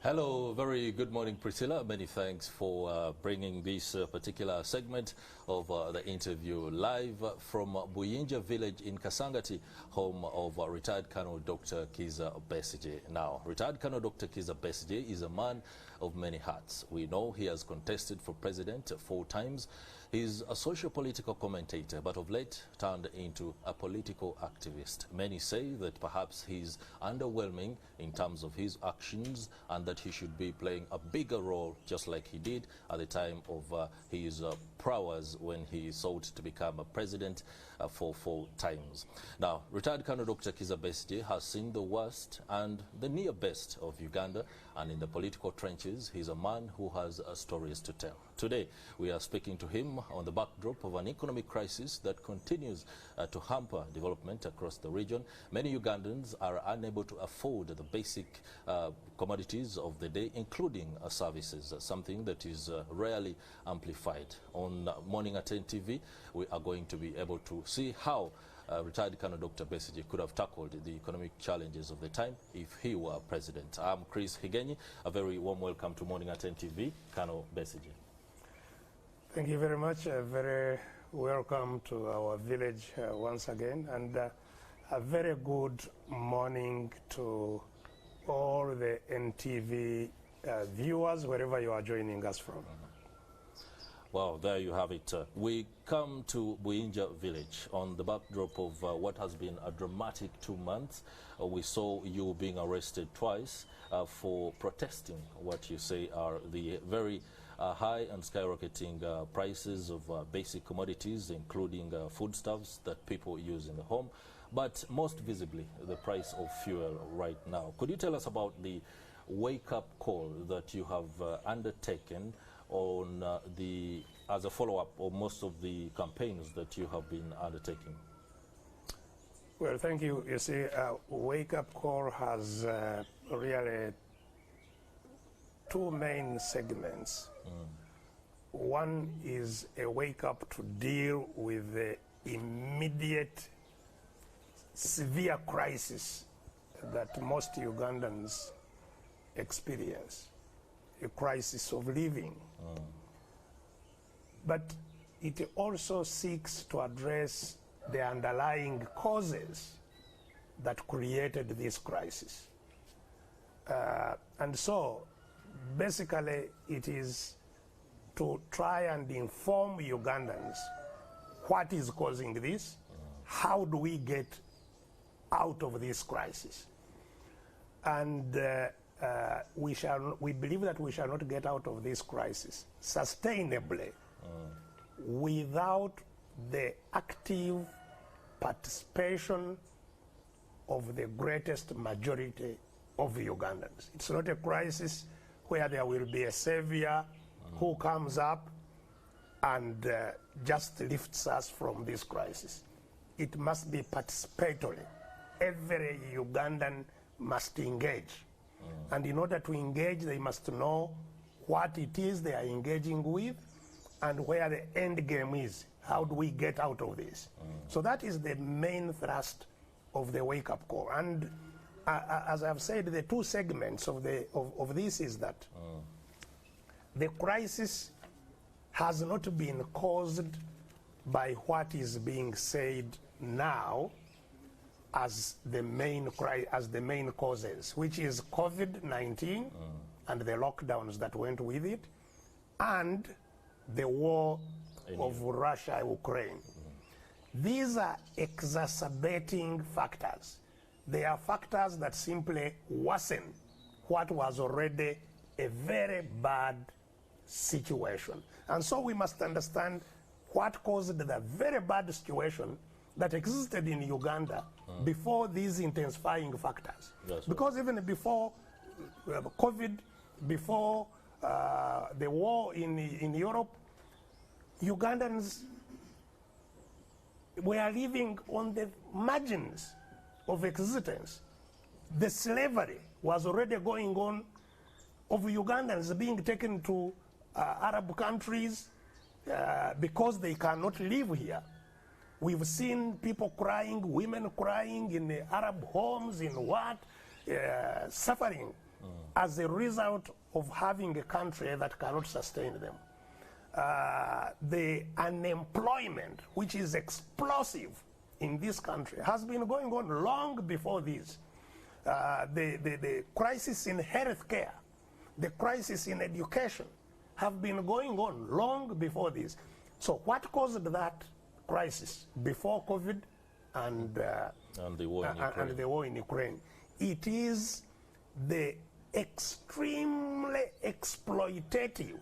Hello, very good morning, Priscilla. Many thanks for bringing this particular segment of the interview live from Buyinja village in Kasangati, home of retired Colonel Dr. Kizza Besigye. Now, retired Colonel Dr. Kizza Besigye is a man of many hats. We know he has contested for president 4 times. He's a socio-political commentator, but of late turned into a political activist. Many say that perhaps he's underwhelming in terms of his actions and that he should be playing a bigger role, just like he did at the time of his prowess when he sought to become a president for 4 times. Now, retired Colonel Dr. Kizza Besigye has seen the worst and the near best of Uganda, and in the political trenches, he's a man who has stories to tell. Today, we are speaking to him on the backdrop of an economic crisis that continues to hamper development across the region. Many Ugandans are unable to afford the basic commodities of the day, including services, something that is rarely amplified. On Morning at NTV, we are going to be able to see how retired Colonel Dr. Besigye could have tackled the economic challenges of the time if he were president. I'm Chris Higenyi. A very warm welcome to Morning at NTV, Colonel Besigye. Thank you very much. A very welcome to our village once again, and a very good morning to all the NTV viewers, wherever you are joining us from. Well, there you have it. We come to Buyinja village on the backdrop of what has been a dramatic 2 months. We saw you being arrested twice for protesting what you say are the very high and skyrocketing prices of basic commodities, including foodstuffs that people use in the home, but most visibly the price of fuel right now. Could you tell us about the wake-up call that you have undertaken on as a follow-up of most of the campaigns that you have been undertaking? Well, thank you. You see, wake-up call has really 2 main segments. One is a wake-up to deal with the immediate severe crisis that most Ugandans experience, a crisis of living. But it also seeks to address the underlying causes that created this crisis. And so, basically, it is to try and inform Ugandans what is causing this, how do we get out of this crisis. And we believe that we shall not get out of this crisis sustainably without the active participation of the greatest majority of Ugandans. It's not a crisis where there will be a savior who comes up and just lifts us from this crisis. It must be participatory. Every Ugandan must engage. And in order to engage, they must know what it is they are engaging with and where the end game is. How do we get out of this? So that is the main thrust of the wake-up call. And as I've said, the 2 segments of this is that the crisis has not been caused by what is being said now as the main causes, which is COVID-19 and the lockdowns that went with it, and the war of Russia-Ukraine. These are exacerbating factors. They are factors that simply worsen what was already a very bad situation. And so we must understand what caused the very bad situation that existed in Uganda before these intensifying factors. Because even before COVID, before the war in Europe, Ugandans were living on the margins of existence. The slavery was already going on of Ugandans being taken to Arab countries because they cannot live here. We've seen people crying, women crying in the Arab homes, in what? Suffering. as a result of having a country that cannot sustain them. The unemployment, which is explosive in this country, has been going on long before this. The crisis in healthcare, the crisis in education have been going on long before this. So what caused that crisis before COVID and the war in Ukraine? It is the extremely exploitative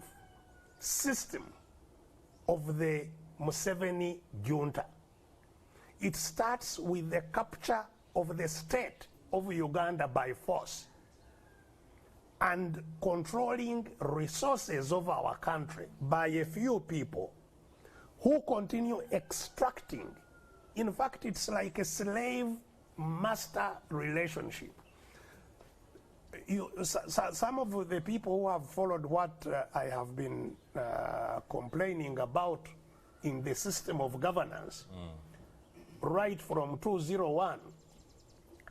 system of the Museveni junta. It starts with the capture of the state of Uganda by force and controlling resources of our country by a few people who continue extracting. In fact, it's like a slave-master relationship. Some of the people who have followed what I have been complaining about in the system of governance, right from 2001,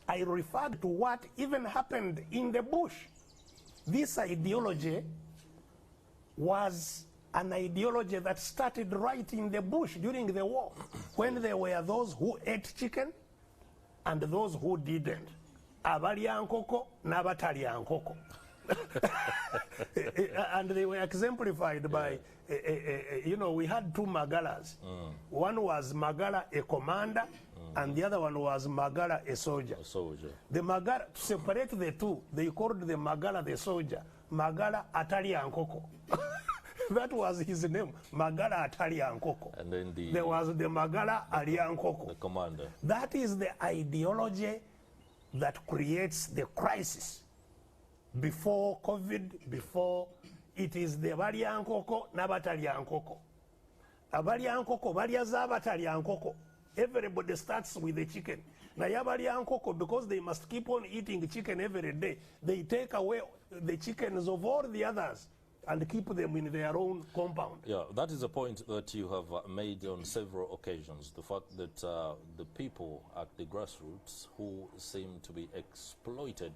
I referred to what even happened in the bush. This ideology was an ideology that started right in the bush during the war, when there were those who ate chicken and those who didn't. Abalya nkoko n'abatalya nkoko. And they were exemplified by, you know, we had two Magalas. One was Magala, a commander, and the other one was Magala, a soldier. The Magala, to separate the two, they called the Magala the soldier, Magala Atalya nkoko. That was his name, Magala Atalya nkoko. And then there was the Magala Alya nkoko, the commander. That is the ideology that creates the crisis. Before COVID, before, it is the balya nkoko n'abatalya nkoko. Abalya nkoko balya z'abatalya nkoko. Everybody starts with the chicken. Naye abalya nkoko, because they must keep on eating chicken every day, they take away the chickens of all the others and keep them in their own compound. Yeah, that is a point that you have made on several occasions. The fact that the people at the grassroots who seem to be exploited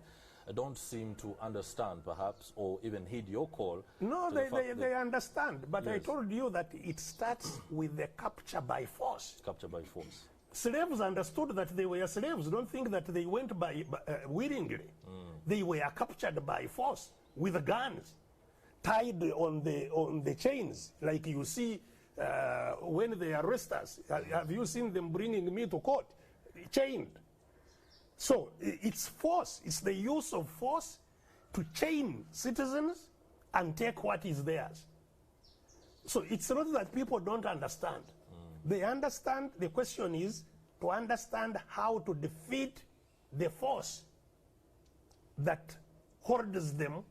don't seem to understand, perhaps, or even heed your call. No, they understand. But yes. I told you that it starts with the capture by force. Capture by force. Slaves understood that they were slaves. Don't think that they went by willingly. They were captured by force with guns, tied on the chains, like you see when they arrest us. Have you seen them bringing me to court, chained? So it's force. It's the use of force to chain citizens and take what is theirs. So it's not that people don't understand. They understand. The question is to understand how to defeat the force that holds them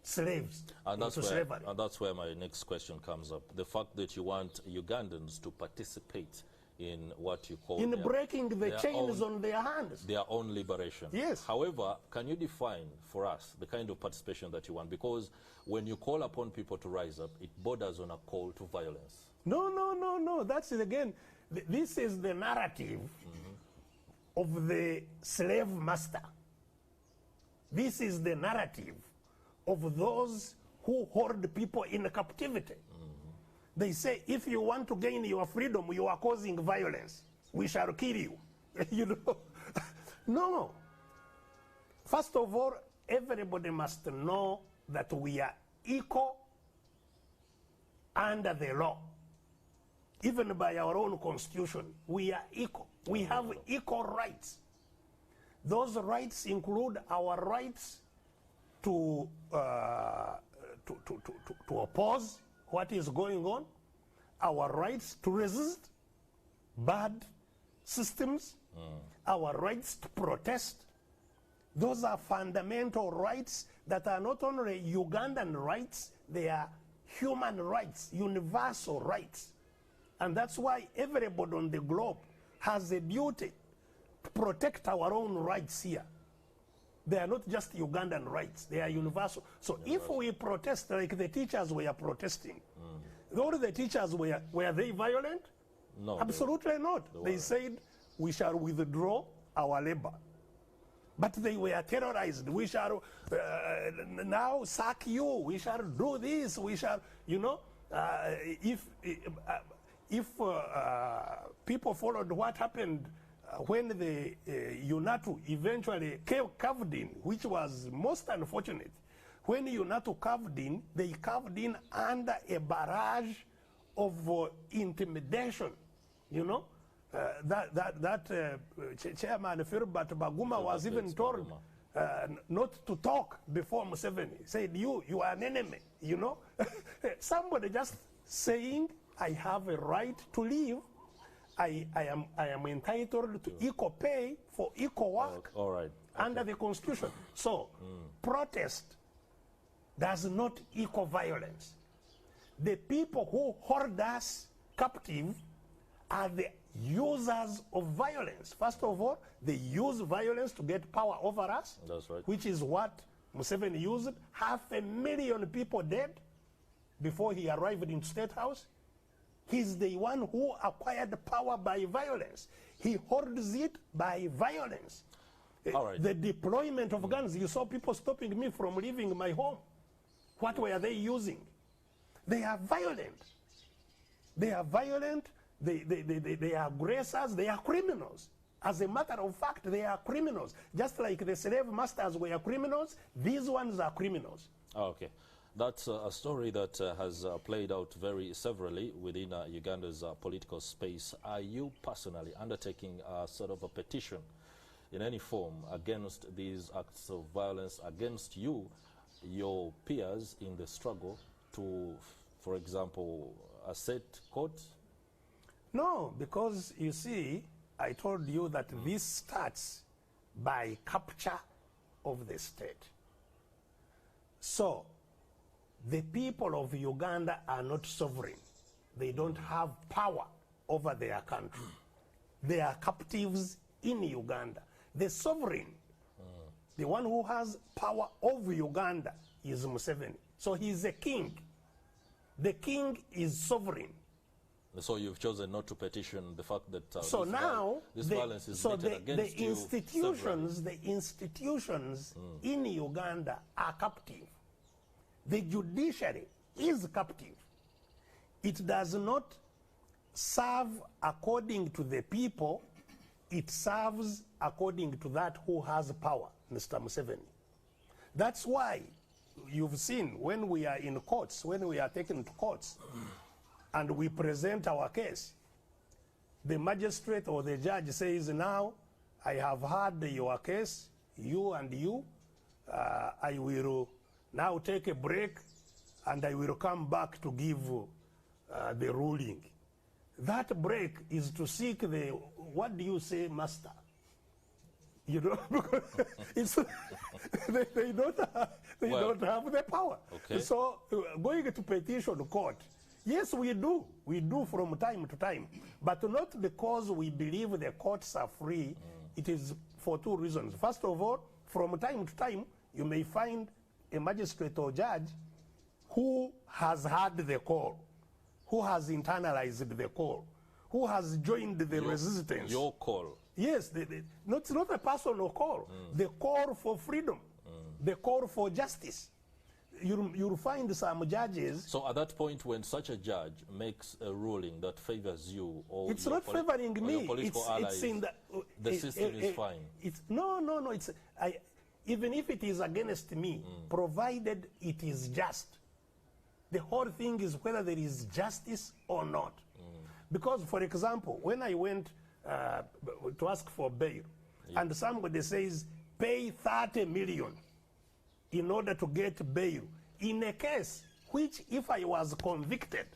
slaves into slavery. And that's where my next question comes up. The fact that you want Ugandans to participate in what you call breaking the chains on their hands. Their own liberation. Yes. However, can you define for us the kind of participation that you want? Because when you call upon people to rise up, it borders on a call to violence. No. That's it again. This is the narrative of the slave master. This is the narrative of those who hold people in captivity. They say, if you want to gain your freedom, you are causing violence. We shall kill you. You know? No. First of all, everybody must know that we are equal under the law. Even by our own constitution, we are equal. We have equal rights. Those rights include our rights to oppose what is going on, our rights to resist bad systems, our rights to protest. Those are fundamental rights that are not only Ugandan rights, they are human rights, universal rights. And that's why everybody on the globe has a duty to protect our own rights here. They are not just Ugandan rights, they are universal. So if we protest like the teachers were protesting, all the teachers were they violent? No. Absolutely not. They said, we shall withdraw our labor. But they were terrorized. We shall now sack you. We shall do this. We shall, you know, if people followed what happened when the UNATU eventually caved in, which was most unfortunate. When UNATU caved in, they caved in under a barrage of intimidation, you know. Chairman Filbert Baguma was even told not to talk before Museveni. He said, you are an enemy, you know. Somebody just saying, I have a right to live. I am entitled to equal pay for equal work under the Constitution. So protest does not equal violence. The people who hold us captive are the users of violence. First of all, they use violence to get power over us. That's right. Which is what Museveni used. 500,000 people dead before he arrived in State House. He's the one who acquired power by violence. He holds it by violence. All right. The deployment of guns, you saw people stopping me from leaving my home. What were they using? They are violent. They are violent. They are aggressors. They are criminals. As a matter of fact, they are criminals. Just like the slave masters were criminals, these ones are criminals. Okay. That's a story that has played out very severally within Uganda's political space. Are you personally undertaking a sort of a petition in any form against these acts of violence against you, your peers in the struggle to, for example, assert court? No, because you see, I told you that this starts by capture of the state. So, the people of Uganda are not sovereign. They don't have power over their country. They are captives in Uganda. The sovereign, the one who has power over Uganda, is Museveni. So he's a king. The king is sovereign. So you've chosen not to petition the fact that so now this violence is meted against the institutions in Uganda are captive. The judiciary is captive. It does not serve according to the people. It serves according to that who has power, Mr. Museveni. That's why you've seen when we are in courts, when we are taken to courts, and we present our case, the magistrate or the judge says, now I have heard your case, you and you, I will now take a break and I will come back to give the ruling. That break is to seek the, what do you say, master? You know, because it's, they don't have the power. Okay. So going to petition court, yes, we do. We do from time to time. But not because we believe the courts are free. It is for two reasons. First of all, from time to time, you may find a magistrate or judge who has heard the call, who has internalized the call, who has joined the resistance. Your call. Yes, it's not a personal call. The call for freedom, the call for justice. You'll find some judges. So at that point, when such a judge makes a ruling that favors you, or it's not favoring me. Your political allies, it's in the system is fine. No. Even if it is against me, provided it is just. The whole thing is whether there is justice or not. Because, for example, when I went to ask for bail, and somebody says, pay 30 million in order to get bail, in a case which, if I was convicted,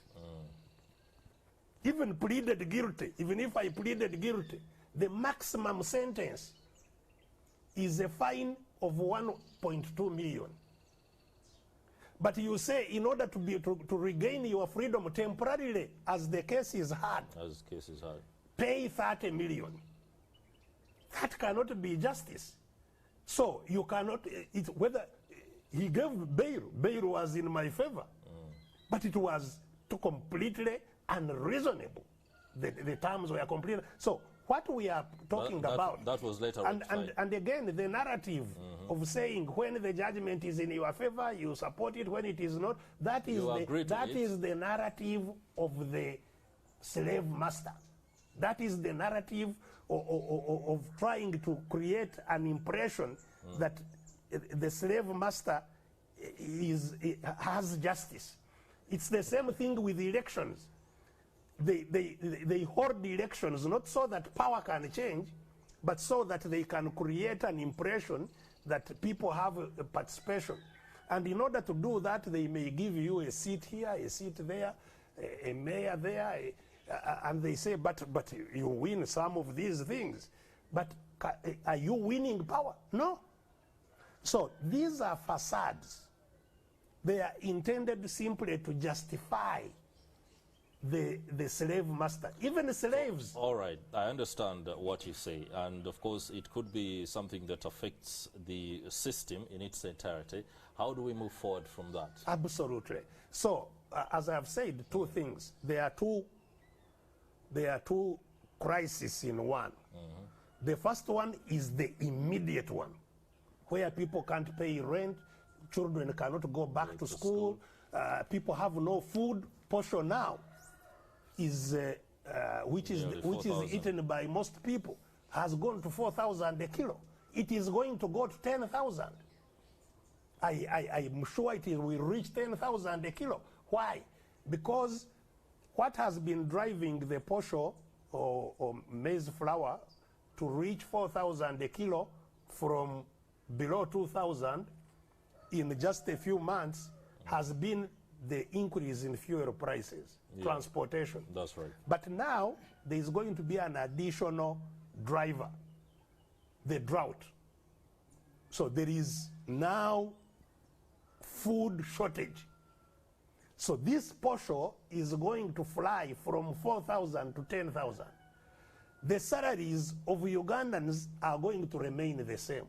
even pleaded guilty, even if I pleaded guilty, the maximum sentence is a fine of 1.2 million. But you say, in order to regain your freedom temporarily, as the case is hard, pay 30 million. That cannot be justice. So you cannot, whether he gave bail was in my favor, but it was too completely unreasonable. The terms were completely. So what we are talking about. That was later and again, the narrative of saying when the judgment is in your favor, you support it, when it is not, that is the narrative of the slave master. That is the narrative of trying to create an impression that the slave master has justice. It's the same thing with elections. They hoard elections not so that power can change, but so that they can create an impression that people have a participation. And in order to do that, they may give you a seat here, a seat there, a mayor there, and they say, but you win some of these things. But are you winning power? No. So these are facades. They are intended simply to justify the slave master, even the slaves. All right, I understand what you say, and of course it could be something that affects the system in its entirety. How do we move forward from that? Absolutely. So, as I have said, two things. There are two crises in one. The first one is the immediate one, where people can't pay rent, children cannot go back to school, people have no food. Posho now is which is eaten by most people, has gone to 4,000 a kilo. It is going to go to 10,000. I'm sure it will reach 10,000 a kilo. Why? Because what has been driving the posho or maize flour to reach 4,000 a kilo from below 2,000 in just a few months has been the increase in fuel prices, transportation. That's right. But now there is going to be an additional driver, the drought. So there is now food shortage. So this posho is going to fly from 4,000 to 10,000. The salaries of Ugandans are going to remain the same,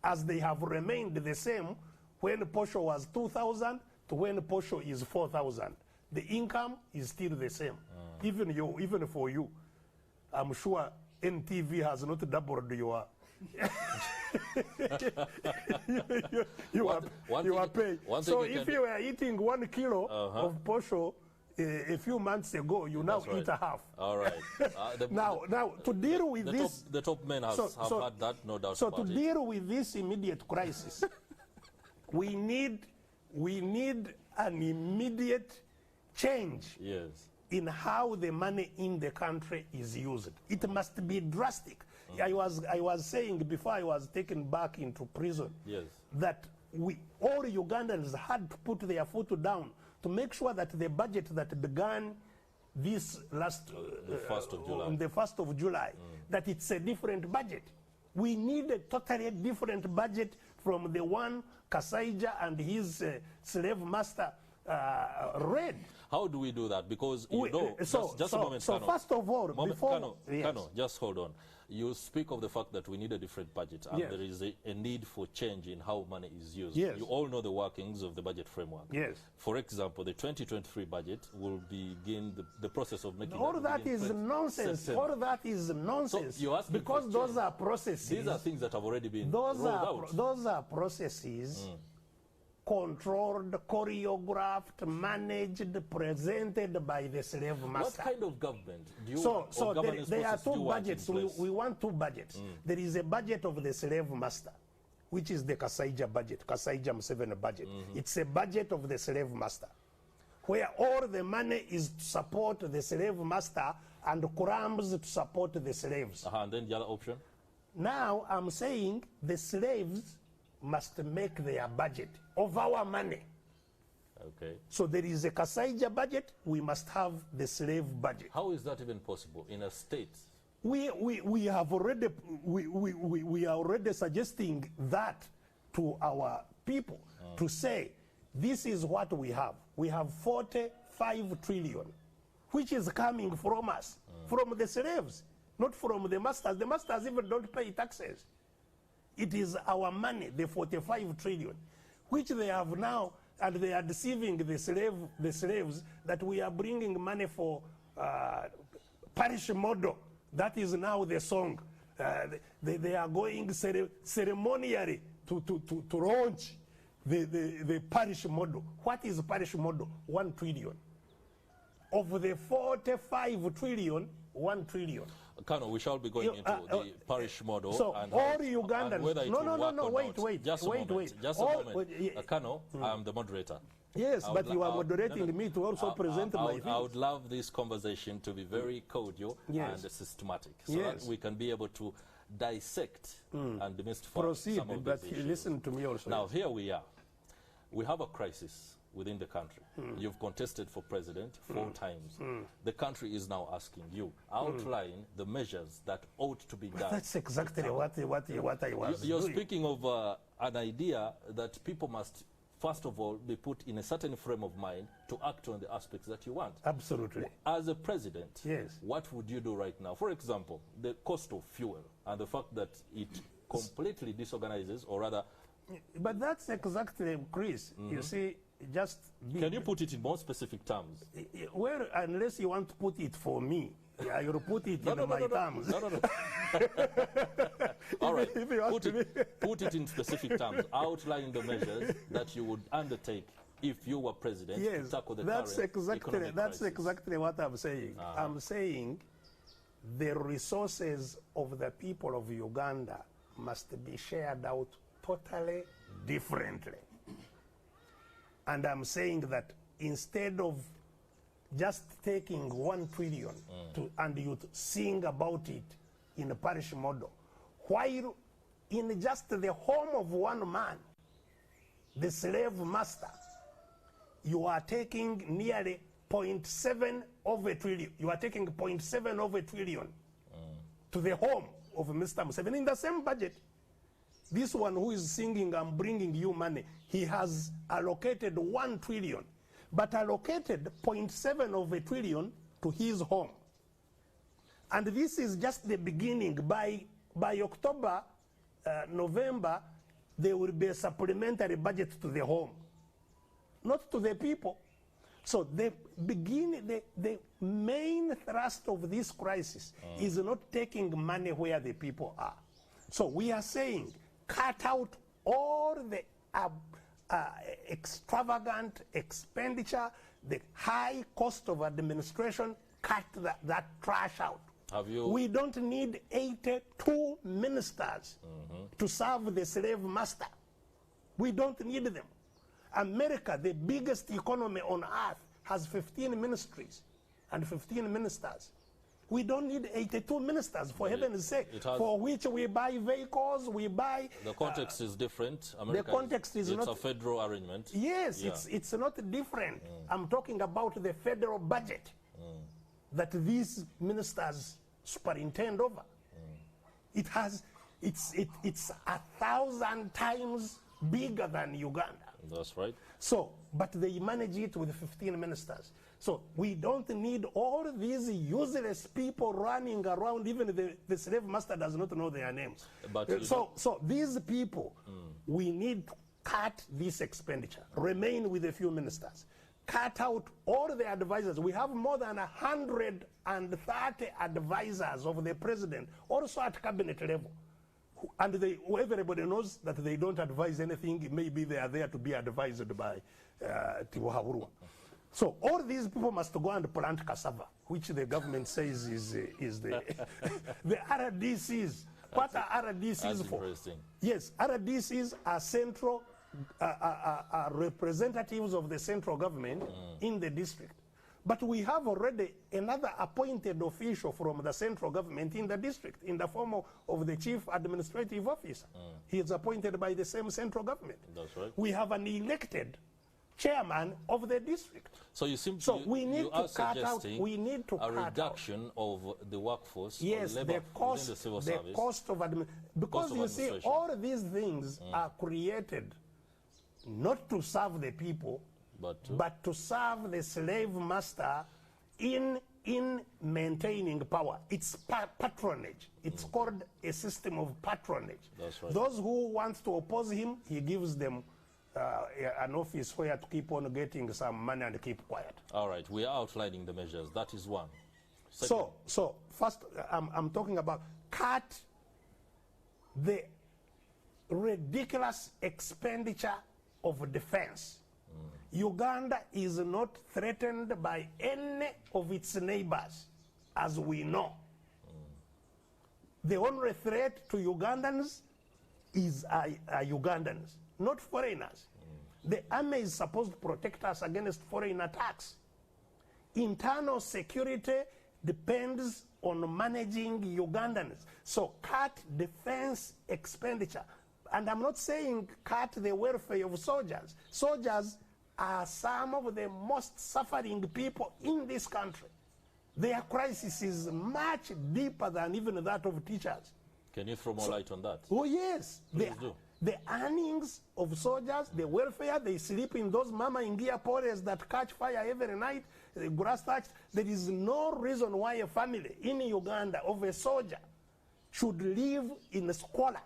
as they have remained the same when posho was 2,000 to when posho is 4,000. The income is still the same. Even for you, I'm sure NTV has not doubled your your pay. So if you were eating 1 kilo of posho a few months ago, you now eat a half. All right. Now to deal with this, the top men have had that, no doubt so about it. So to deal with this immediate crisis, we need an immediate change in how the money in the country is used. It must be drastic. I was saying before I was taken back into prison that all Ugandans had to put their foot down to make sure that the budget that began this last on the 1st of July, that it's a different budget. We need a totally different budget from the one Kasaija and his slave master read. How do we do that? Because you know, just a moment, so Kano. First of all, Kano, just hold on. You speak of the fact that we need a different budget, and there is a need for change in how money is used. You all know the workings of the budget framework. For example, the 2023 budget will begin the process of making all that is nonsense. September. All that is nonsense. So because those are processes. These are things that have already been rolled out. Those are processes controlled, choreographed, managed, presented by the slave master. What kind of government do you so there are two budgets. We want two budgets. There is a budget of the slave master, which is the Kasaija budget, Kasaija Museveni budget. It's a budget of the slave master, where all the money is to support the slave master and crumbs to support the slaves. And then the other option? Now I'm saying the slaves must make their budget of our money. Okay. So there is a Kasaija budget, we must have the slave budget. How is that even possible in a state? We are already suggesting that to our people to say, this is what we have. We have 45 trillion, which is coming from us, from the slaves, not from the masters. The masters even don't pay taxes. It is our money, the 45 trillion, which they have now, and they are deceiving the slaves that we are bringing money for parish model. That is now the song. They are going ceremonially to launch the parish model. What is parish model? 1 trillion. Of the 45 trillion, 1 trillion. Colonel, we shall be going into the parish model. So and all Ugandans. And whether it will work or not. Just a moment. Colonel, I'm the moderator. Yes, but you are moderating me to also present my things. I would love this conversation to be very cordial and systematic, so that we can be able to dissect and demystify some of but these issues. Listen to me also. Now, here we are. We have a crisis within the country. You've contested for president 4 times. The country is now asking you, outline the measures that ought to be done. That's exactly what I was You're doing. speaking of an idea that people must, first of all, be put in a certain frame of mind to act on the aspects that you want. Absolutely. As a president, yes, what would you do right now? For example, the cost of fuel and the fact that it completely disorganizes, or rather... But that's exactly, Chris, you see, just... Can you put it in more specific terms? Well, unless you want to put it for me, you'll put it in my terms. No. All right, put it in specific terms. Outline the measures that you would undertake if you were president to tackle the current economic crisis. That's exactly what I'm saying. I'm saying the resources of the people of Uganda must be shared out totally differently. And I'm saying that instead of just taking 1 trillion and you sing about it in a parish model, while in just the home of one man, the slave master, you are taking nearly 0.7 of a trillion. You are taking 0.7 of a trillion to the home of Mr. Museveni in the same budget. This one who is singing, I'm bringing you money, he has allocated 1 trillion, but allocated 0.7 of a trillion to his home. And this is just the beginning. By October, November, there will be a supplementary budget to the home, not to the people. So the main thrust of this crisis is not taking money where the people are. So we are saying, cut out all the extravagant expenditure, the high cost of administration, cut that trash out. We don't need 82 ministers to serve the slave master. We don't need them. America, the biggest economy on earth, has 15 ministries and 15 ministers. We don't need 82 ministers, for heaven's sake, for which we buy vehicles, we buy... The context is different. America, the context is not... It's a federal arrangement. Yes, it's not different. I'm talking about the federal budget that these ministers superintend over. It's 1,000 times bigger than Uganda. That's right. So, but they manage it with 15 ministers. So we don't need all these useless people running around. Even the slave master does not know their names. But so these people, we need to cut this expenditure, remain with a few ministers, cut out all the advisors. We have more than 130 advisors of the president, also at cabinet level. And everybody knows that they don't advise anything. Maybe they are there to be advised by Tibuhaburwa. So all these people must go and plant cassava, which the government says is the the RDCs. What are RDCs for? Yes, RDCs are central are representatives of the central government in the district. But we have already another appointed official from the central government in the district in the form of the chief administrative officer. He is appointed by the same central government. That's right. We have an elected chairman of the district. So you seem we need to cut out. We need to a reduction of the workforce. Yes, the cost, the civil the service. Cost of because you see, all of these things are created not to serve the people, but to serve the slave master in maintaining power. It's patronage. It's called a system of patronage. That's right. Those who want to oppose him, he gives them an office where to keep on getting some money and keep quiet. All right, we are outlining the measures. That is one. So first, I'm talking about cut the ridiculous expenditure of defense. Uganda is not threatened by any of its neighbors, as we know. The only threat to Ugandans is Ugandans, not foreigners. The army is supposed to protect us against foreign attacks. Internal security depends on managing Ugandans. So cut defense expenditure. And I'm not saying cut the welfare of soldiers. Soldiers are some of the most suffering people in this country. Their crisis is much deeper than even that of teachers. Can you throw more light on that? Oh, yes. Please do. The earnings of soldiers, the welfare, they sleep in those mama ingia poles that catch fire every night, grass thatched. There is no reason why a family in Uganda of a soldier should live in a squalor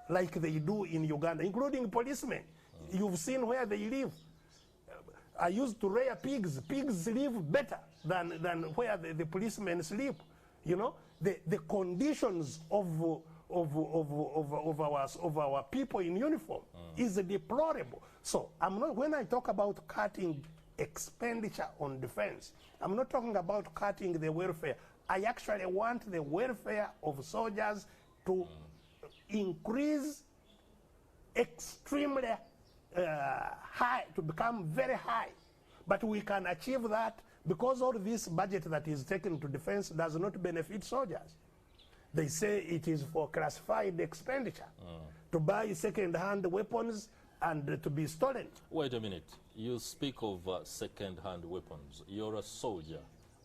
like they do in Uganda, including policemen. You've seen where they live. I used to rear pigs. Pigs live better than where the policemen sleep. You know, the conditions of our people in uniform is deplorable. So when I talk about cutting expenditure on defense, I'm not talking about cutting the welfare. I actually want the welfare of soldiers to increase extremely high, to become very high. But we can achieve that because all this budget that is taken to defense does not benefit soldiers. They say it is for classified expenditure, to buy second-hand weapons and to be stolen. Wait a minute. You speak of second-hand weapons. You're a soldier.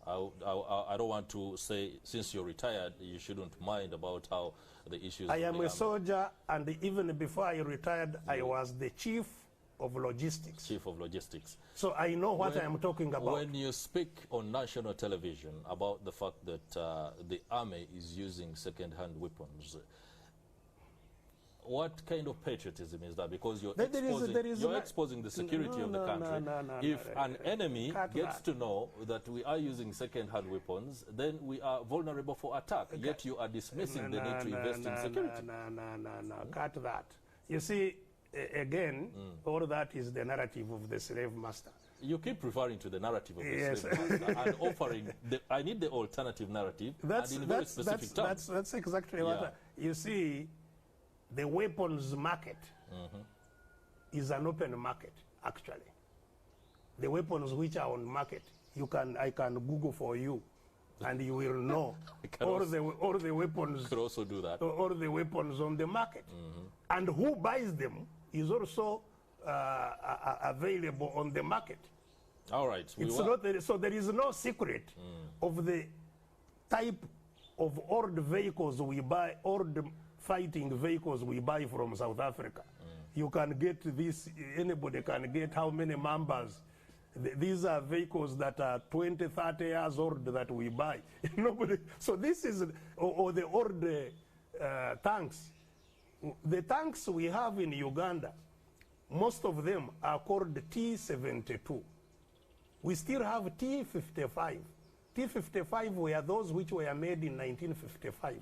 I don't want to say, since you're retired, you shouldn't mind about how the issues... I am a soldier, and even before I retired, I was the chief of logistics. Chief of logistics. So I know what I am talking about. When you speak on national television about the fact that the army is using second-hand weapons, what kind of patriotism is that? Because you're exposing the security of the country. If an enemy gets to know that we are using second-hand weapons, then we are vulnerable for attack. Yet you are dismissing the need to invest in security. No. Cut that. You see, again, all that is the narrative of the slave master. You keep referring to the narrative of the slave master and offering, I need the alternative narrative and in very specific terms. That's exactly what you see. The weapons market is an open market, actually. The weapons which are on market, I can Google for you, and you will know all the weapons. Could also do that. All the weapons on the market, and who buys them is also available on the market. All right. So there is no secret of the type of old vehicles we buy, old fighting vehicles we buy from South Africa. You can get this, anybody can get how many Mambas. These are vehicles that are 20, 30 years old that we buy. Nobody. So this is, or the old tanks. The tanks we have in Uganda, most of them are called T-72. We still have T-55. T-55 were those which were made in 1955.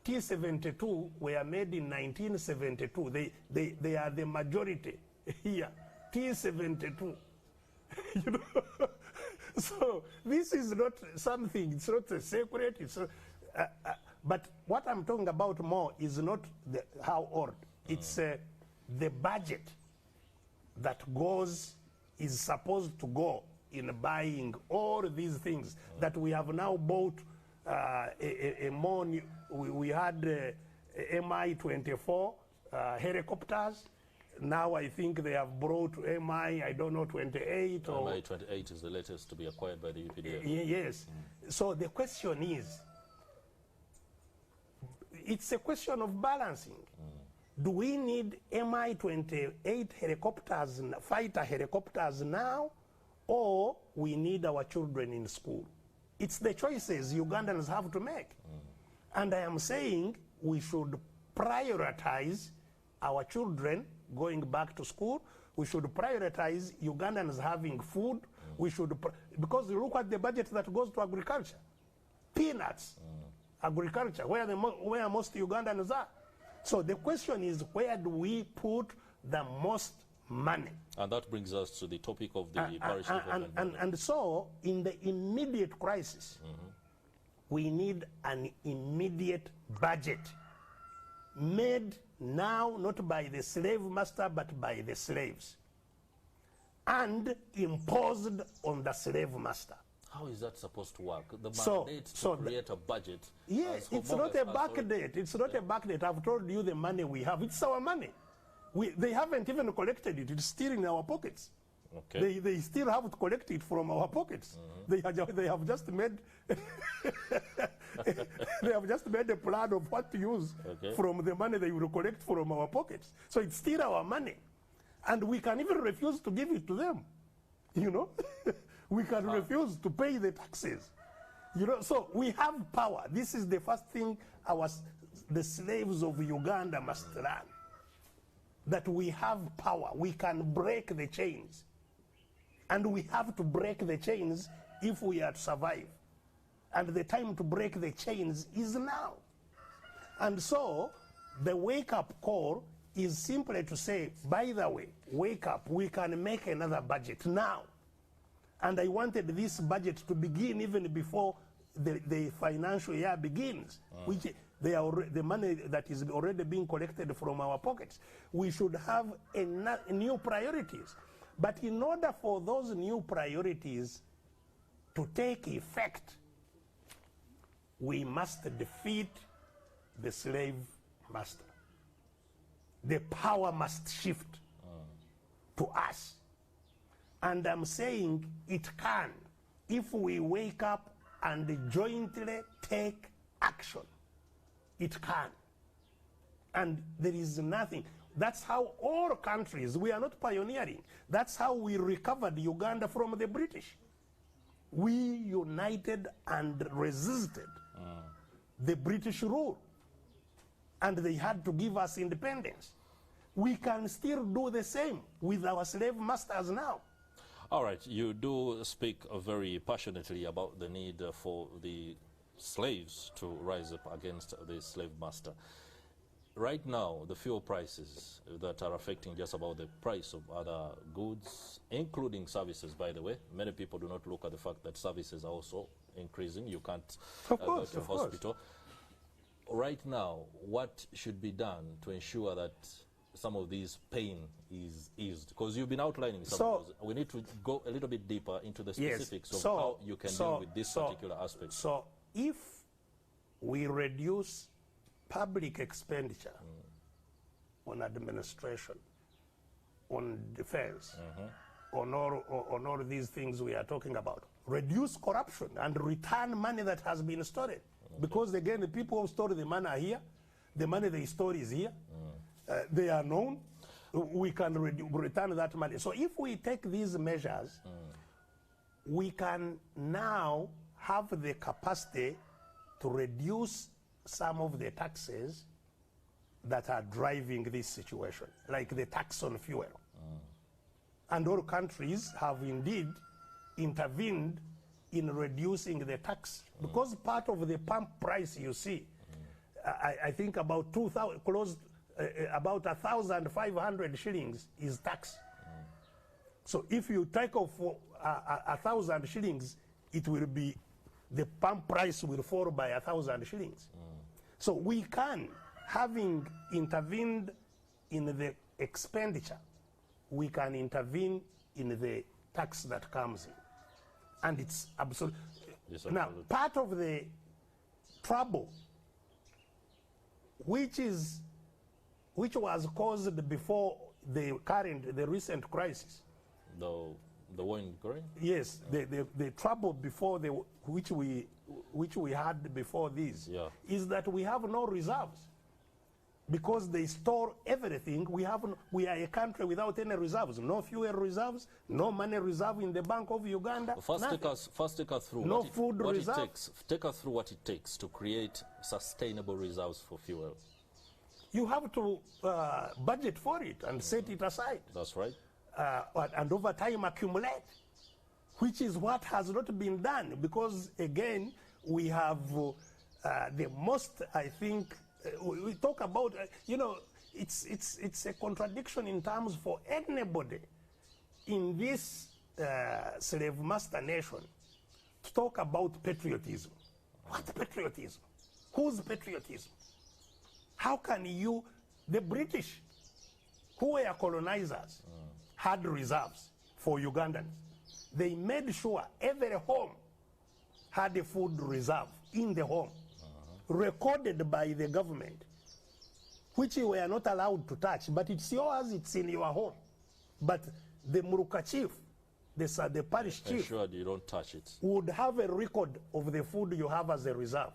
T-72 were made in 1972. They are the majority here. T-72. You know? So this is not something, it's not a secret. It's but what I'm talking about more is not how old. It's the budget that is supposed to go in buying all these things that we have now bought. We had Mi-24 helicopters. Now I think they have brought I don't know, 28 or... Mi-28 is the latest to be acquired by the UPDF. Yes. So the question is, it's a question of balancing. Do we need Mi-28 helicopters, fighter helicopters now, or we need our children in school? It's the choices Ugandans have to make. And I am saying we should prioritize our children going back to school. We should prioritize Ugandans having food. We should, because look at the budget that goes to agriculture. peanuts, agriculture, where most Ugandans are. So the question is, where do we put the most money? And that brings us to the topic of the parish development. And so, in the immediate crisis, we need an immediate budget made now not by the slave master but by the slaves and imposed on the slave master. How is that supposed to work? The mandate to create a budget. Yes, it's not a backdate. It's not a backdate. I've told you the money we have. It's our money. They haven't even collected it. It's still in our pockets. Okay. They still have to collect it from our pockets. They have just made they have just made a plan of what to use from the money they will collect from our pockets. So it's still our money, and we can even refuse to give it to them. You know, we can refuse to pay the taxes. You know, so we have power. This is the first thing the slaves of Uganda must learn. That we have power. We can break the chains. And we have to break the chains if we are to survive. And the time to break the chains is now. And so, the wake-up call is simply to say, by the way, wake up, we can make another budget now. And I wanted this budget to begin even before the financial year begins, which the money that is already being collected from our pockets. We should have new priorities. But in order for those new priorities to take effect, we must defeat the slave master. The power must shift to us. And I'm saying it can if we wake up and jointly take action. It can. And there is nothing. That's how all countries, we are not pioneering. That's how we recovered Uganda from the British. We united and resisted the British rule. And they had to give us independence. We can still do the same with our slave masters now. All right, you do speak very passionately about the need for the slaves to rise up against the slave master. Right now, the fuel prices that are affecting just about the price of other goods, including services, by the way. Many people do not look at the fact that services are also increasing. You can't go to hospital. Right now, what should be done to ensure that some of these pain is eased? Because you've been outlining some of those. We need to go a little bit deeper into the specifics of how you can deal with this particular aspect. So if we reduce public expenditure on administration, on defense, on all these things we are talking about, reduce corruption and return money that has been stolen. Because again, the people who store the money are here, the money they store is here, they are known, we can return that money. So if we take these measures, we can now have the capacity to reduce some of the taxes that are driving this situation, like the tax on fuel. And all countries have indeed intervened in reducing the tax, because part of the pump price, you see, I think about 2,000, about 1,500 shillings is tax. So if you take off 1,000 shillings, it will be, the pump price will fall by 1,000 shillings. So we can, having intervened in the expenditure, we can intervene in the tax that comes in. And it's absolute. Yes, now, part of the trouble, which was caused before the recent crisis. The war in Ukraine? Yes, the trouble before which we had before this is that we have no reserves. Because they store everything, we are a country without any reserves. No fuel reserves, no money reserve in the Bank of Uganda. First take us through no food reserve. Take us through what it takes to create sustainable reserves for fuel. You have to budget for it and set it aside. That's right. And over time accumulate, which is what has not been done, because again, We have the most, I think, we talk about, you know, it's a contradiction in terms for anybody in this slave master nation to talk about patriotism. What patriotism? Whose patriotism? How can you, the British, who were colonizers, had reserves for Ugandans. They made sure every home had a food reserve in the home, recorded by the government, which you were not allowed to touch, but it's yours, it's in your home. But the Muruka chief, the parish chief, ensured you don't touch it, would have a record of the food you have as a reserve.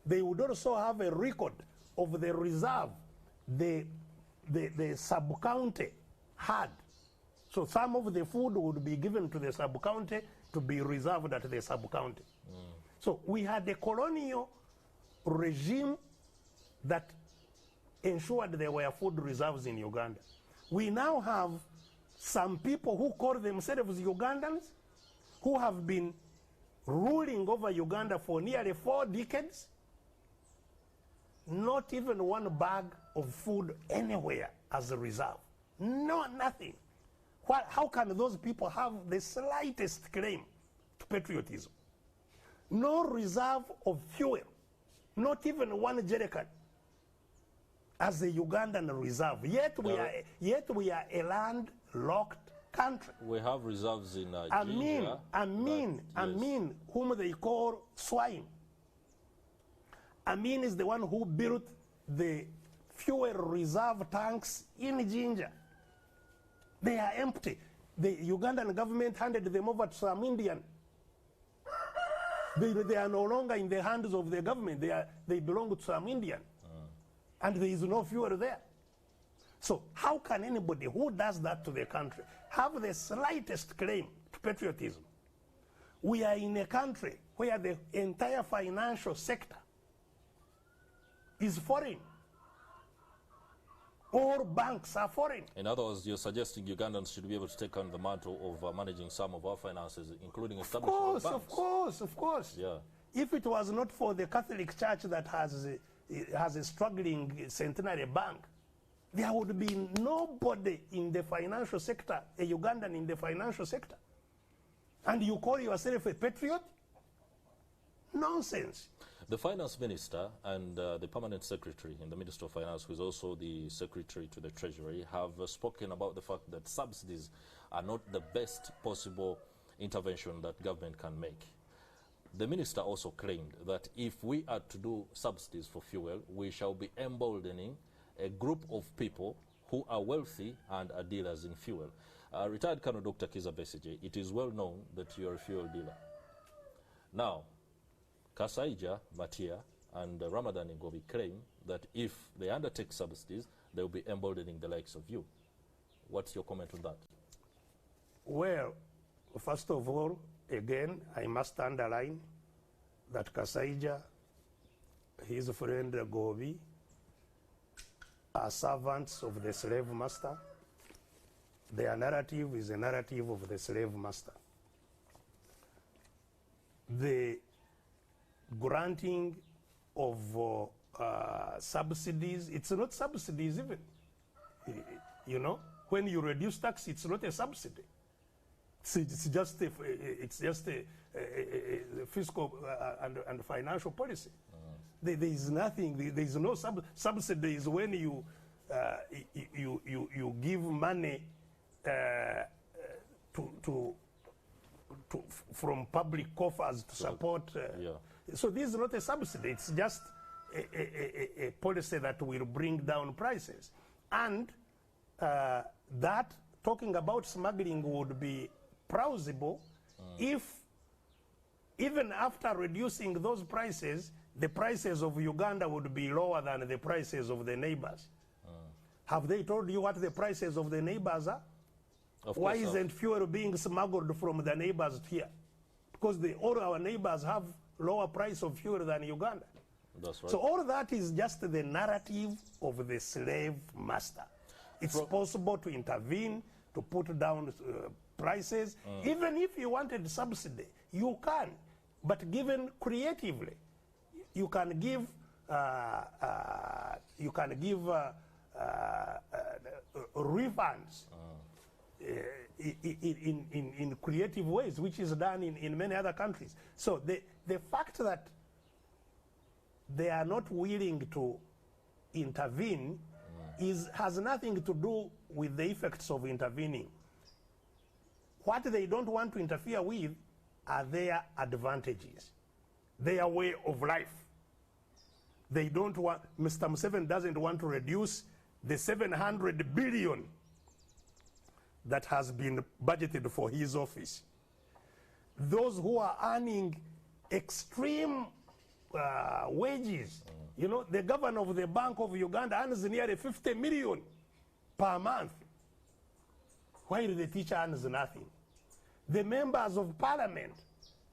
They would also have a record of the reserve the sub-county had. So some of the food would be given to the sub-county to be reserved at the sub-county. So we had a colonial regime that ensured there were food reserves in Uganda. We now have some people who call themselves Ugandans, who have been ruling over Uganda for nearly 4 decades. Not even one bag of food anywhere as a reserve. No, nothing. How can those people have the slightest claim to patriotism? No reserve of fuel, not even one jerrycan as a Ugandan reserve. Yet we are a landlocked country. We have reserves in Ginger. Amin, whom they call swine. Amin is the one who built the fuel reserve tanks in Ginger. They are empty. The Ugandan government handed them over to some Indian. They are no longer in the hands of the government. They belong to some Indian. And there is no fuel there. So how can anybody who does that to the country have the slightest claim to patriotism? We are in a country where the entire financial sector is foreign. All banks are foreign. In other words, you're suggesting Ugandans should be able to take on the mantle of managing some of our finances, including establishing banks. Of course. Yeah. If it was not for the Catholic Church that has a struggling centenary bank, there would be nobody in the financial sector, a Ugandan in the financial sector. And you call yourself a patriot? Nonsense. The finance minister and the permanent secretary in the Ministry of Finance, who is also the secretary to the Treasury, have spoken about the fact that subsidies are not the best possible intervention that government can make. The minister also claimed that if we are to do subsidies for fuel, we shall be emboldening a group of people who are wealthy and are dealers in fuel. Retired Colonel Dr. Kizza Besigye, it is well known that you are a fuel dealer. Now, Kasaija, Matia, and Ramadan Ngobi claim that if they undertake subsidies, they will be emboldening the likes of you. What's your comment on that? Well, first of all, again, I must underline that Kasaija, his friend Ngobi, are servants of the slave master. Their narrative is a narrative of the slave master. The granting of subsidies, it's not subsidies even. You know, when you reduce tax, it's not a subsidy. It's just a fiscal and financial policy. There is nothing. There is no subsidies when you give money from public coffers to support. So this is not a subsidy. It's just a policy that will bring down prices. And that, talking about smuggling, would be plausible if, even after reducing those prices, the prices of Uganda would be lower than the prices of the neighbors. Have they told you what the prices of the neighbors are? Why isn't fuel being smuggled from the neighbors here? Because all our neighbors have lower price of fuel than Uganda. That's right. So all that is just the narrative of the slave master. It's possible to intervene, to put down prices. Even if you wanted subsidy, you can. but given creatively. You can give refunds in creative ways, which is done in many other countries. So the fact that they are not willing to intervene has nothing to do with the effects of intervening. What they don't want to interfere with are their advantages, their way of life. They don't want, Mr. Museveni doesn't want to reduce the 700 billion that has been budgeted for his office. Those who are earning extreme wages, you know, the governor of the Bank of Uganda earns nearly 50 million per month, while the teacher earns nothing. The members of parliament,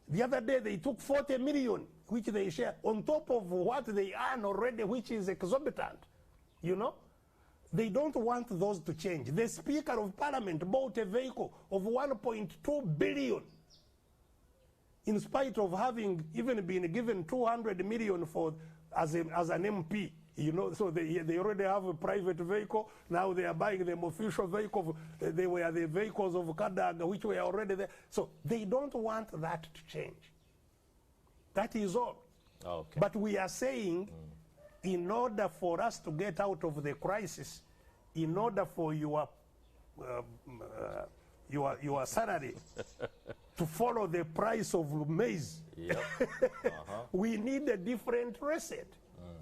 the other day they took 40 million, which they share, on top of what they earn already, which is exorbitant, you know? They don't want those to change. The Speaker of Parliament bought a vehicle of 1.2 billion, in spite of having even been given 200 million for as an MP, you know. So they already have a private vehicle. Now they are buying them official vehicle. They were the vehicles of Kadaga, which were already there. So they don't want that to change. That is all. Okay. But we are saying, in order for us to get out of the crisis, in order for your salary to follow the price of maize, Yep. we need a different reset.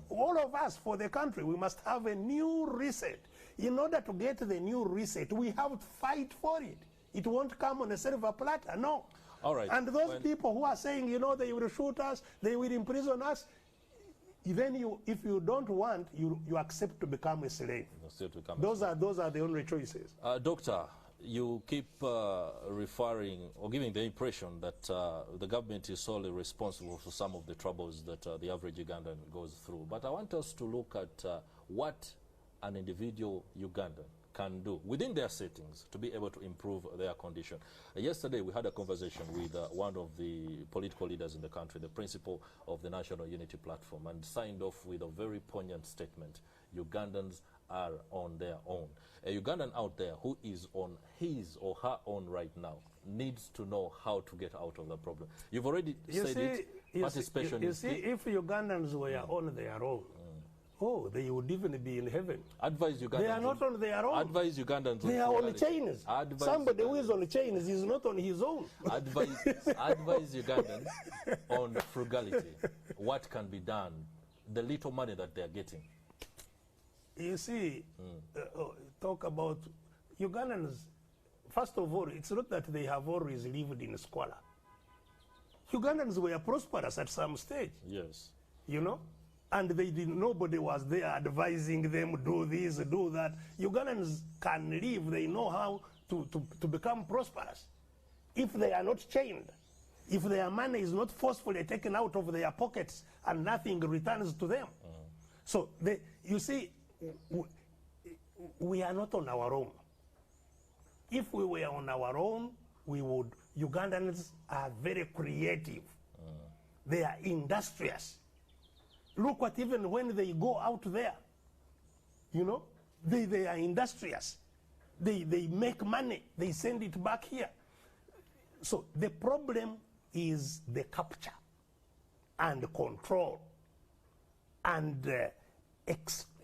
All of us, for the country, we must have a new reset. In order to get the new reset, we have to fight for it. It won't come on a silver platter, no. All right. And those people who are saying, you know, they will shoot us, they will imprison us, even if you don't want, you accept to become a slave. Those are the only choices. Doctor, you keep referring or giving the impression that the government is solely responsible for some of the troubles that the average Ugandan goes through. But I want us to look at what an individual Ugandan can do within their settings to be able to improve their condition. Yesterday we had a conversation with one of the political leaders in the country, the principal of the National Unity Platform, and signed off with a very poignant statement. Ugandans are on their own. A Ugandan out there who is on his or her own right now needs to know how to get out of the problem. You've already said it. Participation you see, if Ugandans were on their own, oh, they would even be in heaven. Advise Ugandans. They are not on their own. Advise Ugandans. They are on chains. Somebody who is on chains is not on his own. Advise Ugandans on frugality. What can be done? The little money that they are getting. You see, talk about Ugandans. First of all, it's not that they have always lived in squalor. Ugandans were prosperous at some stage. Yes. You know? And nobody was there advising them, do this, do that. Ugandans can live, they know how to become prosperous. If they are not chained, if their money is not forcefully taken out of their pockets and nothing returns to them. So, you see, we are not on our own. If we were on our own, Ugandans are very creative. They are industrious. Look what, even when they go out there, you know, they are industrious. They make money, they send it back here. So the problem is the capture and control and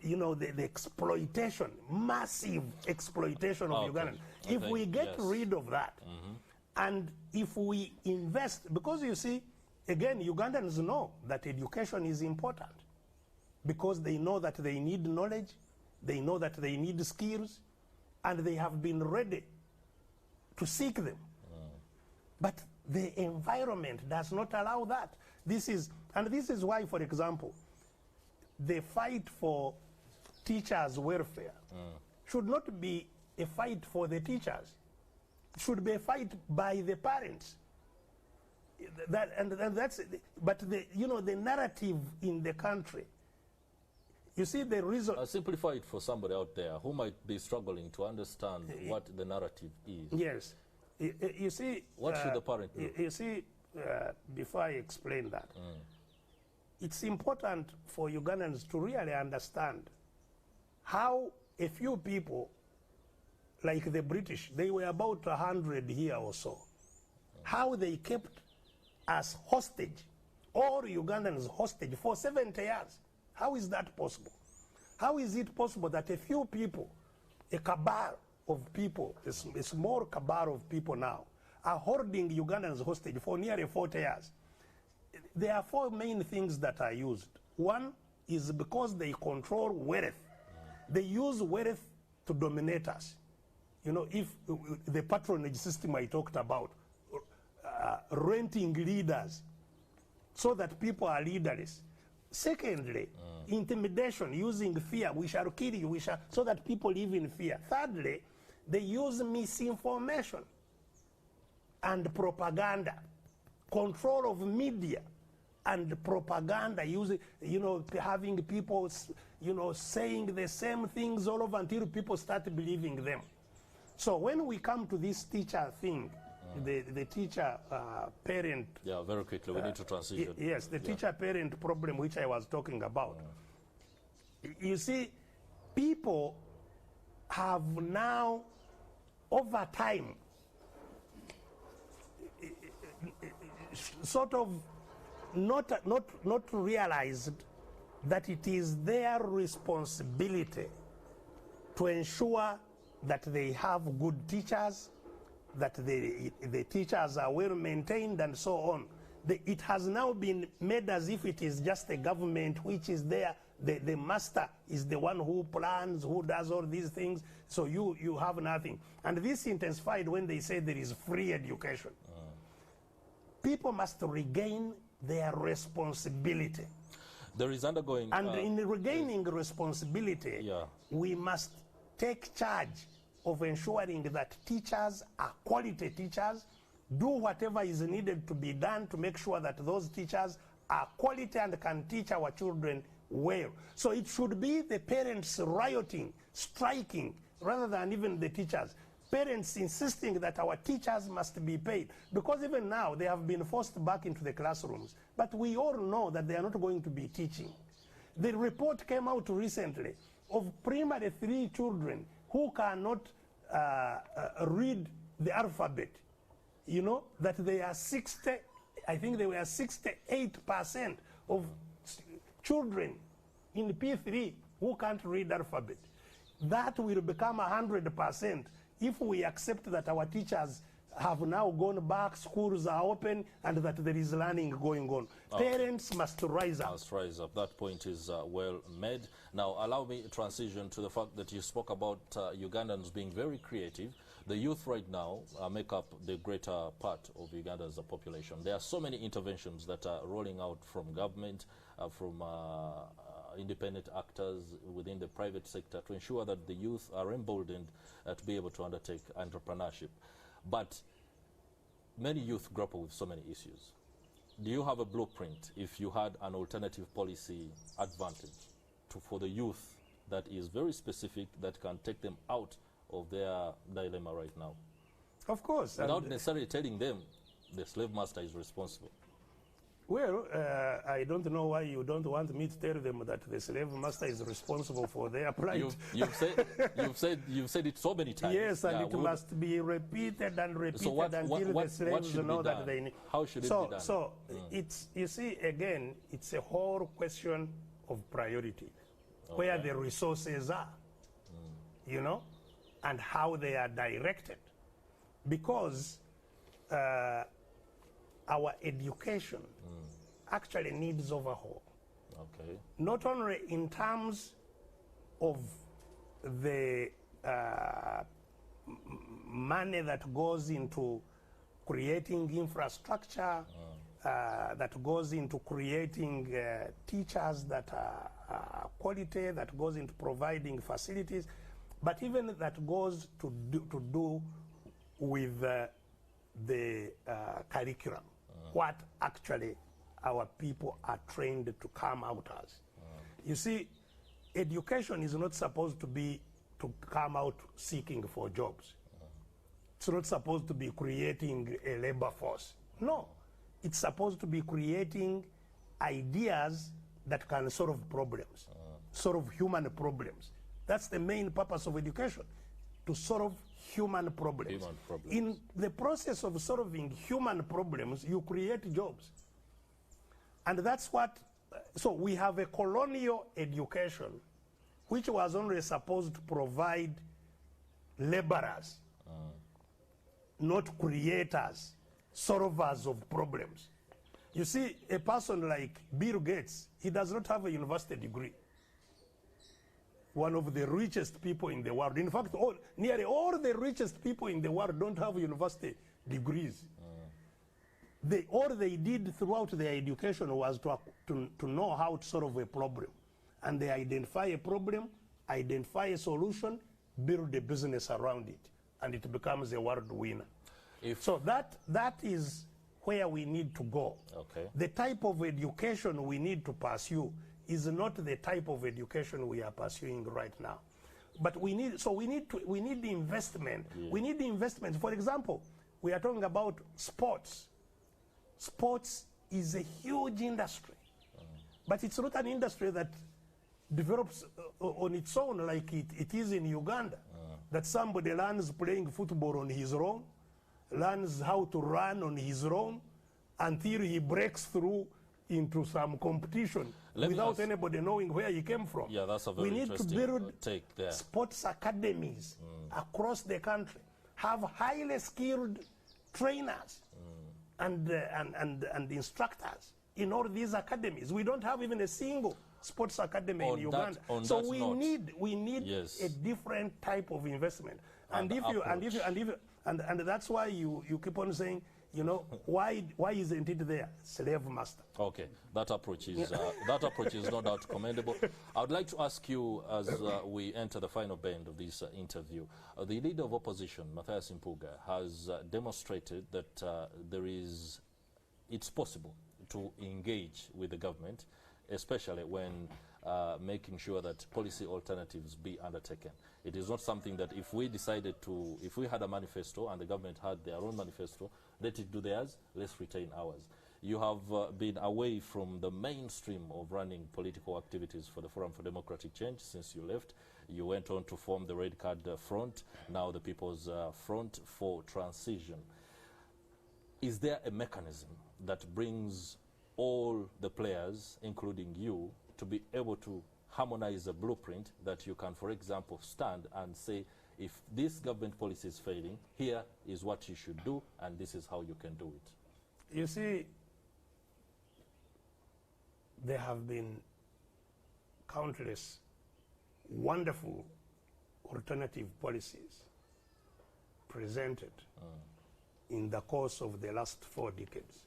you know, the exploitation, massive exploitation of Ugandans. If we get rid of that, and if we invest, because you see, again, Ugandans know that education is important, because they know that they need knowledge, they know that they need skills, and they have been ready to seek them. But the environment does not allow that. This is why, for example, the fight for teachers' welfare should not be a fight for the teachers. It should be a fight by the parents. But the narrative in the country. You see, the reason. Simplify it for somebody out there who might be struggling to understand what the narrative is. Yes, you see. What should the parent do? You see, before I explain that, it's important for Ugandans to really understand how a few people, like the British, they were about 100 here or so, how they kept us hostage, all Ugandans hostage for 70 years. How is that possible? How is it possible that a few people, a cabal of people, a small cabal of people now, are holding Ugandans hostage for nearly 40 years? There are four main things that are used. One is because they control wealth. They use wealth to dominate us. You know, if the patronage system I talked about, renting leaders so that people are leaderless. Secondly, intimidation, using fear. We shall kill you, so that people live in fear. Thirdly, they use misinformation and propaganda, control of media and propaganda, using, having people, saying the same things all over until people start believing them. So when we come to this teacher thing, the teacher parent. Yeah, very quickly, we need to transition. Yes, the teacher parent problem which I was talking about. You see, people have now, over time, sort of not realized that it is their responsibility to ensure that they have good teachers, that the teachers are well maintained and so on. It has now been made as if it is just a government which is there. The master is the one who plans, who does all these things, so you have nothing. And this intensified when they say there is free education. People must regain their responsibility. There is undergoing... And in regaining responsibility, we must take charge of ensuring that teachers are quality teachers, do whatever is needed to be done to make sure that those teachers are quality and can teach our children well. So it should be the parents rioting, striking, rather than even the teachers. Parents insisting that our teachers must be paid, because even now they have been forced back into the classrooms. But we all know that they are not going to be teaching. The report came out recently of primary 3 children who cannot read the alphabet. You know, that they are 60, I think they were 68% of children in P3 who can't read alphabet. That will become 100% if we accept that our teachers have now gone back, schools are open, and that there is learning going on. Parents must rise up. Must rise up. That point is well made. Now, allow me to transition to the fact that you spoke about Ugandans being very creative. The youth right now make up the greater part of Uganda's population. There are so many interventions that are rolling out from government, from independent actors within the private sector to ensure that the youth are emboldened to be able to undertake entrepreneurship. But many youth grapple with so many issues. Do you have a blueprint if you had an alternative policy advantage for the youth that is very specific, that can take them out of their dilemma right now? Of course. Without necessarily telling them the slave master is responsible. Well, I don't know why you don't want me to tell them that the slave master is responsible for their plight. You've said it so many times. Yes, and it must be repeated and repeated until the slaves know that they need. How should it be done? So it's, you see, again, it's a whole question of priority, where the resources are, you know, and how they are directed. Because our education actually needs overhaul. Okay. Not only in terms of the money that goes into creating infrastructure, that goes into creating teachers that are quality, that goes into providing facilities, but even that goes to do with the curriculum, what actually our people are trained to come out as. You see, education is not supposed to be to come out seeking for jobs. It's not supposed to be creating a labor force. No, It's supposed to be creating ideas that can solve problems, solve human problems. That's the main purpose of education, to solve human problems. In the process of solving human problems, you create jobs. And that's what, so we have a colonial education, which was only supposed to provide laborers, not creators, solvers of problems. You see, a person like Bill Gates, he does not have a university degree. One of the richest people in the world. In fact, nearly all the richest people in the world don't have university degrees. All they did throughout their education was to know how to solve a problem. And they identify a problem, identify a solution, build a business around it, and it becomes a world winner. So that is where we need to go. Okay. The type of education we need to pursue is not the type of education we are pursuing right now. But we need the investment. Yeah. We need the investment. For example, we are talking about sports. Sports is a huge industry, but it's not an industry that develops on its own like it is in Uganda, that somebody learns playing football on his own, learns how to run on his own, until he breaks through into some competition without anybody knowing where he came from. Yeah, that's a very interesting We need to build take there. Sports academies across the country, have highly skilled trainers and instructors in all these academies. We don't have even a single sports academy in Uganda. So we need yes. a different type of investment. And that's why you keep on saying, you know, why isn't it there? Slave master. Okay, that approach is no doubt commendable. I would like to ask you, as we enter the final bend of this interview, the leader of opposition, Mathias Mpuuga, has demonstrated that it's possible to engage with the government, especially when making sure that policy alternatives be undertaken. It is not something that if we had a manifesto and the government had their own manifesto, let it do theirs, let's retain ours. You have been away from the mainstream of running political activities for the Forum for Democratic Change since you left. You went on to form the Red Card Front, now the People's Front for Transition. Is there a mechanism that brings all the players, including you, to be able to harmonize a blueprint that you can, for example, stand and say, if this government policy is failing, here is what you should do, and this is how you can do it? You see, there have been countless wonderful alternative policies presented in the course of the last 4 decades.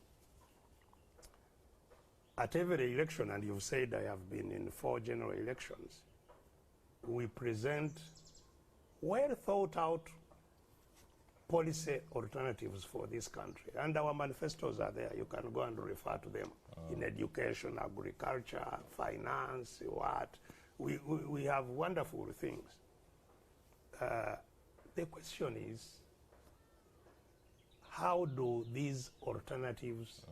At every election, and you've said I have been in 4 general elections, we present well thought out policy alternatives for this country. And our manifestos are there. You can go and refer to them in education, agriculture, finance, what. We have wonderful things. The question is, how do these alternatives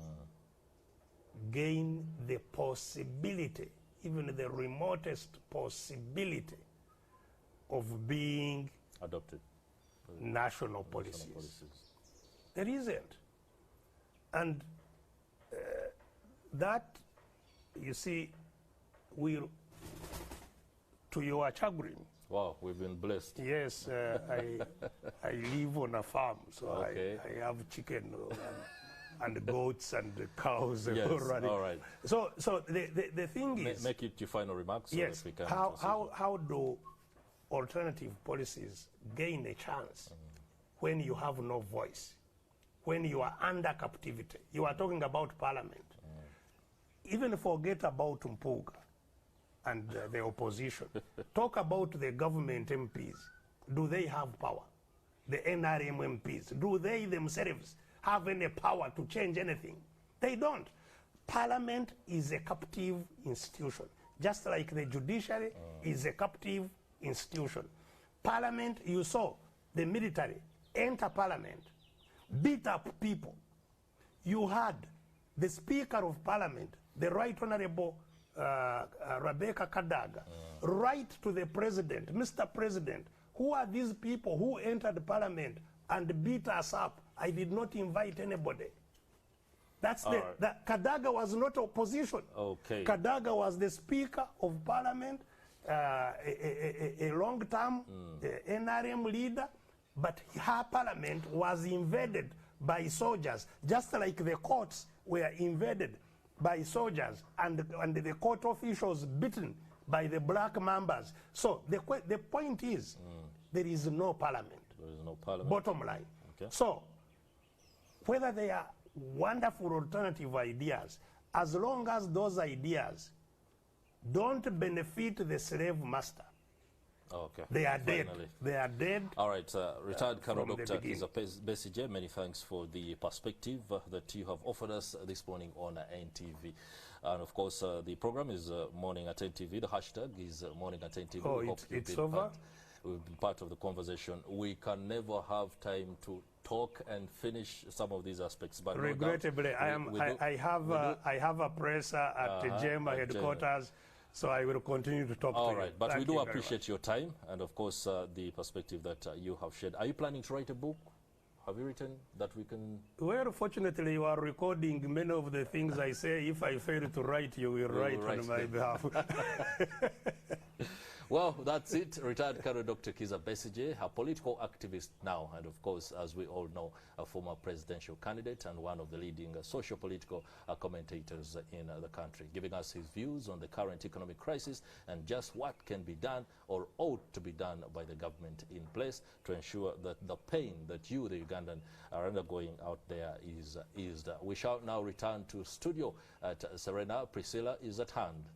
gain the possibility, even the remotest possibility, of being adopted national policies? There isn't. And that, you see, will, to your chagrin. Wow, we've been blessed. Yes, I live on a farm, so okay. I have chicken and goats and cows. Yes, all right. So the thing is... Make it your final remarks. So yes, that we can how do alternative policies gain a chance when you have no voice, when you are under captivity? You are talking about parliament. Even forget about Mpuuga and the opposition. Talk about the government MPs. Do they have power? The NRM MPs, do they themselves have any power to change anything? They don't. Parliament is a captive institution, just like the judiciary is a captive institution. Parliament, you saw the military enter parliament, beat up people. You had the Speaker of Parliament, the Right Honorable Rebecca Kadaga, write to the President, Mr. President, who are these people who entered Parliament and beat us up? I did not invite anybody. That's Kadaga was not opposition. Okay. Kadaga was the Speaker of Parliament, a long-term NRM leader, but her parliament was invaded by soldiers, just like the courts were invaded by soldiers and the court officials beaten by the black members. So the point is, there is no parliament. There is no parliament. Bottom line. Okay. So whether they are wonderful alternative ideas, as long as those ideas don't benefit the slave master, okay, they are finally dead. They are dead. All right, retired Colonel from the Dr. beginning. Kizza Besigye, many thanks for the perspective that you have offered us this morning on NTV. And of course, the program is Morning at NTV. The hashtag is Morning at NTV. Oh, We hope it's over? We've been part of the conversation. We can never have time to talk and finish some of these aspects. But Regrettably, no doubt, I have a presser at GEMA headquarters, so I will continue to talk to you. All right, but Thank we do you very appreciate your time and, of course, the perspective that you have shared. Are you planning to write a book? Have you written that we can... Well, fortunately, you are recording many of the things I say. If I fail to write, you will write on my behalf. Well, that's it. Retired Colonel Dr. Kizza Besigye, a political activist now, and of course, as we all know, a former presidential candidate and one of the leading socio-political commentators in the country, giving us his views on the current economic crisis and just what can be done or ought to be done by the government in place to ensure that the pain that you, the Ugandan, are undergoing out there is eased. We shall now return to studio at Serena. Priscilla is at hand.